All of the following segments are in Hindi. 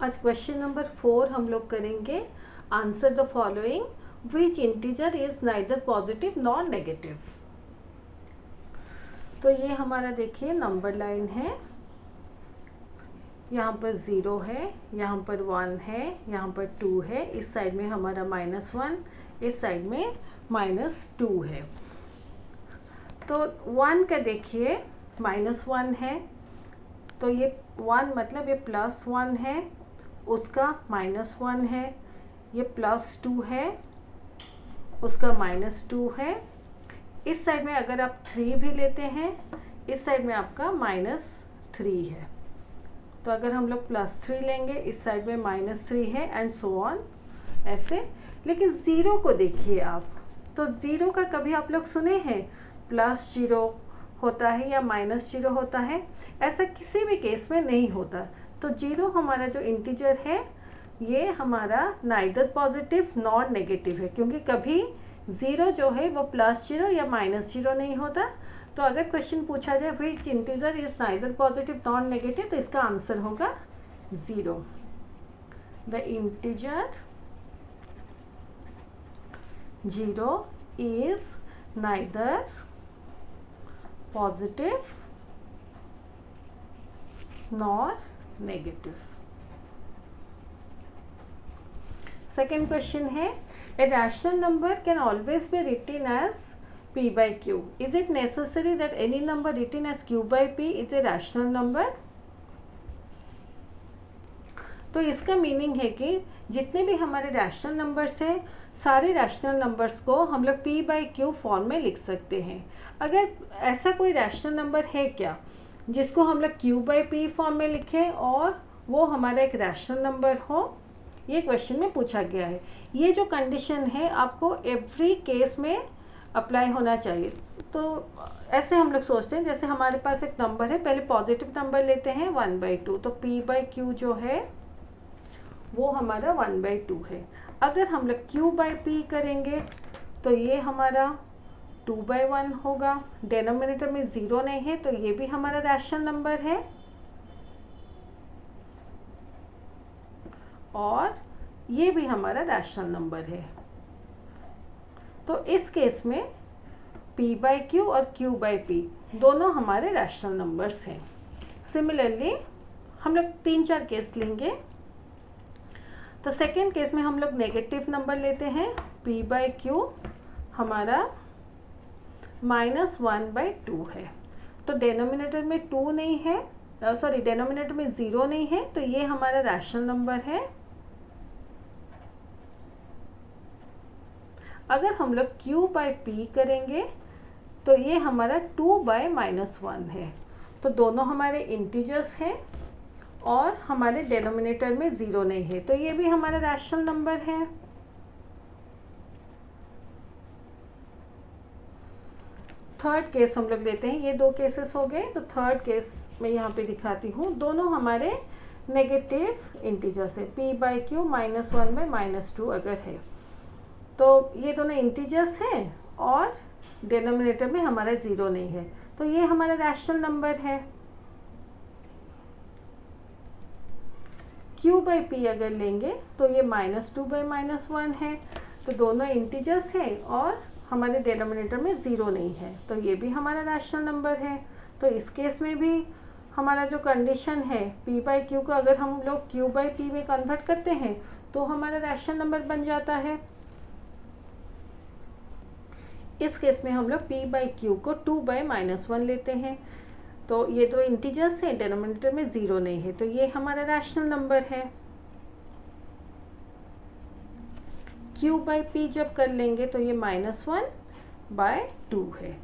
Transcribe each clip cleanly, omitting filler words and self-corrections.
आज क्वेश्चन नंबर 4 हम लोग करेंगे। Answer the following, which integer is neither positive nor negative. तो ये हमारा देखिए नंबर लाइन है, यहाँ पर 0 है, यहाँ पर 1 है, यहाँ पर 2 है, इस साइड में हमारा -1, इस साइड में -2 है। तो 1 का देखिए -1 है, तो ये 1 मतलब ये +1 है, उसका -1 है, ये +2 है, उसका -2 है। इस साइड में अगर आप 3 भी लेते हैं, इस साइड में आपका -3 है। तो अगर हम लोग +3 लेंगे, इस साइड में -3 है एंड सो ऑन ऐसे। लेकिन 0 को देखिए आप, तो 0 का कभी आप लोग सुने हैं +0 होता है या -0 होता है? ऐसा किसी भी केस में नहीं होता। तो 0 हमारा जो इंटीजर है ये हमारा नाइदर पॉजिटिव नॉर नेगेटिव है, क्योंकि कभी 0 जो है वो +0 या -0 नहीं होता। तो अगर क्वेश्चन पूछा जाए which integer is neither positive nor negative, तो इसका आंसर होगा 0। The integer 0 is neither positive nor negative. Second question है, a rational number can always be written as p by q. Is it necessary that any number written as q by p is a rational number? तो इसका मीनिंग है कि जितने भी हमारे रैशनल नंबर्स हैं, सारे रैशनल नंबर्स को हम लोग p by q फॉर्म में लिख सकते हैं। अगर ऐसा कोई रैशनल नंबर है क्या जिसको हम लोग q by p फॉर्म में लिखें और वो हमारा एक रैशनल नंबर हो, ये क्वेश्चन में पूछा गया है। ये जो कंडीशन है आपको एवरी केस में अप्लाई होना चाहिए। तो ऐसे हम लोग सोचते हैं जैसे हमारे पास एक नंबर है, पहले पॉजिटिव नंबर लेते हैं 1/2, तो p by q जो है वो हमारा 1/2 है। अगर हम लोग q by p करेंगे तो ये हमारा 2/1 होगा। डिनोमिनेटर में 0 नहीं है, तो ये भी हमारा रैशनल नंबर है। और ये भी हमारा रैशनल नंबर है। तो इस केस में p by q और q by p दोनों हमारे रैशनल नंबर्स हैं। सिमिलरली हम लोग 3-4 केस लेंगे। तो सेकेंड केस में हम लोग नेगेटिव नंबर लेते हैं, p by q हमारा -1/2 है। तो डिनोमिनेटर में 2 नहीं है, सॉरी डिनोमिनेटर में 0 नहीं है, तो ये हमारा रैशनल नंबर है। अगर हम लोग q by p करेंगे तो ये हमारा 2/-1 है। तो दोनों हमारे इंटीजर्स हैं और हमारे डिनोमिनेटर में 0 नहीं है, तो ये भी हमारा रैशनल नंबर है। थर्ड केस हम लोग लेते हैं, ये 2 केसेस हो गए। तो थर्ड केस मैं यहाँ पे दिखाती हूँ, दोनों हमारे नेगेटिव इंटीजर्स है। p by q -1/-2 अगर है तो ये दोनों इंटीजर्स हैं और डिनोमिनेटर में हमारा 0 नहीं है, तो ये हमारा रैशनल नंबर है। q by p अगर लेंगे तो ये -2/-1 है, तो दोनों इंटीजर्स हैं और हमारे डिनोमिनेटर में 0 नहीं है, तो ये भी हमारा रैशनल नंबर है। तो इस केस में भी हमारा जो कंडीशन है p by q को अगर हम लोग q by p में कन्वर्ट करते हैं तो हमारा रैशनल नंबर बन जाता है। इस केस में हम लोग p by q को 2/-1 लेते हैं, तो ये दो इंटीजर्स हैं, डिनोमिनेटर में 0 नहीं है, तो ये हमारा रैशनल नंबर है। q by p जब कर लेंगे तो ये -1/2 है,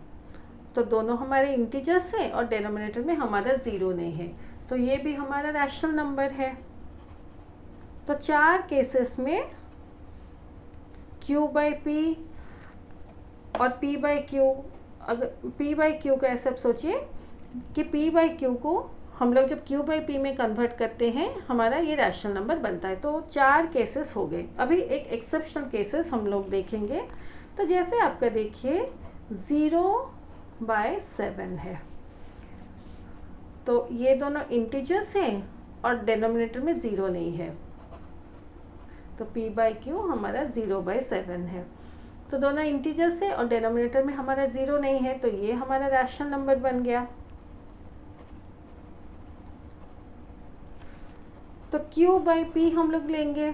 तो दोनों हमारे इंटीजर्स हैं और डिनोमिनेटर में हमारा 0 नहीं है, तो ये भी हमारा रैशनल नंबर है। तो 4 केसेस में q by p और p by q, अगर p by q का ऐसा सोचिए कि p by q को हम लोग जब q by p में कन्वर्ट करते हैं हमारा ये रैशनल नंबर बनता है। तो 4 केसेस हो गए। अभी एक एक्सेप्शनल केसेस हम लोग देखेंगे। तो जैसे आपका देखिए 0/7 है, तो ये दोनों इंटीजर्स हैं और डिनोमिनेटर में 0 नहीं है, तो p/q हमारा 0/7 है। तो दोनों इंटीजर्स है और डिनोमिनेटर में हमारा 0 नहीं है, तो ये हमारा रैशनल नंबर बन गया। तो q/p हम लोग लेंगे,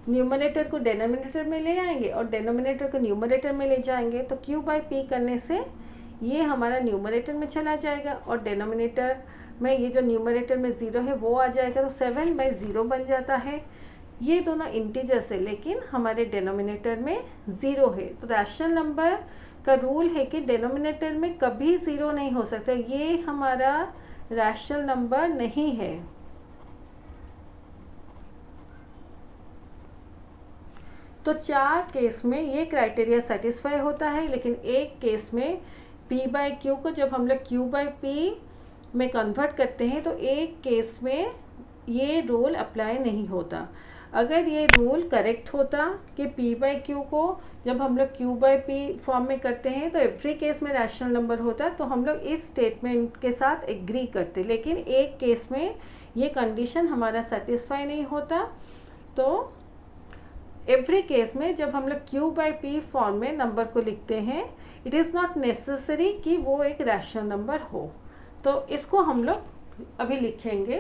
न्यूमरेटर को डिनोमिनेटर में ले आएंगे और डिनोमिनेटर को न्यूमरेटर में ले जाएंगे। तो q/p करने से ये हमारा न्यूमरेटर में चला जाएगा और डिनोमिनेटर में ये जो न्यूमरेटर में 0 है वो आ जाएगा, तो 7/0 बन जाता है। ये दोनों इंटीजर्स है लेकिन हमारे डिनोमिनेटर में 0 है। तो रैशनल नंबर का रूल है कि डिनोमिनेटर में कभी 0 नहीं हो सकता, ये हमारा रैशनल नंबर नहीं है। तो 4 केस में ये क्राइटेरिया सेटिस्फाई होता है, लेकिन एक केस में p/q को जब हम लोग q/p में कन्वर्ट करते हैं तो एक केस में ये रूल अप्लाई नहीं होता। अगर ये रूल करेक्ट होता कि p/q को जब हम लोग q/p फॉर्म में करते हैं तो एवरी केस में रैशनल नंबर होता, तो हम लोग इस स्टेटमेंट के साथ एग्री करते। लेकिन एक केस में ये कंडीशन हमारा सेटिस्फाई नहीं होता, तो एवरी केस में जब हम लोग q/p फॉर्म में नंबर को लिखते हैं, इट इज़ नॉट नेसेसरी कि वो एक रैशनल नंबर हो। तो इसको हम लोग अभी लिखेंगे।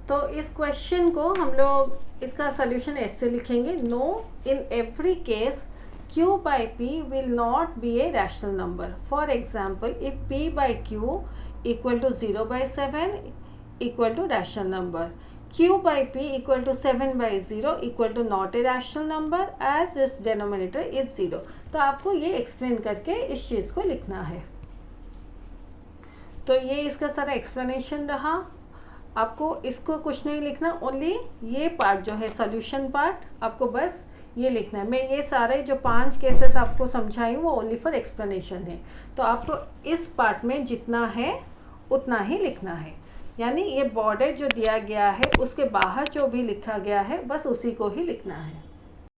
तो इस क्वेश्चन को हम लोग इसका सॉल्यूशन ऐसे लिखेंगे, no in every case q/p will not be a rational number. For example if p/q equal to 0/7 equal to rational number, q/p equal to 7/0 equal to not a rational number as its denominator is 0। तो आपको ये एक्सप्लेन करके इस चीज़ को लिखना है। तो ये इसका सारा एक्सप्लेनेशन रहा। आपको इसको कुछ नहीं लिखना, ओनली ये पार्ट जो है सॉल्यूशन पार्ट आपको बस ये लिखना है। मैं ये सारे जो 5 केसेस आपको समझाई वो ओनली फॉर एक्सप्लेनेशन है, तो आपको इस पार्ट में जितना है उतना ही लिखना है। यानी ये बॉर्डर जो दिया गया है उसके बाहर जो भी लिखा गया है बस उसी को ही लिखना है।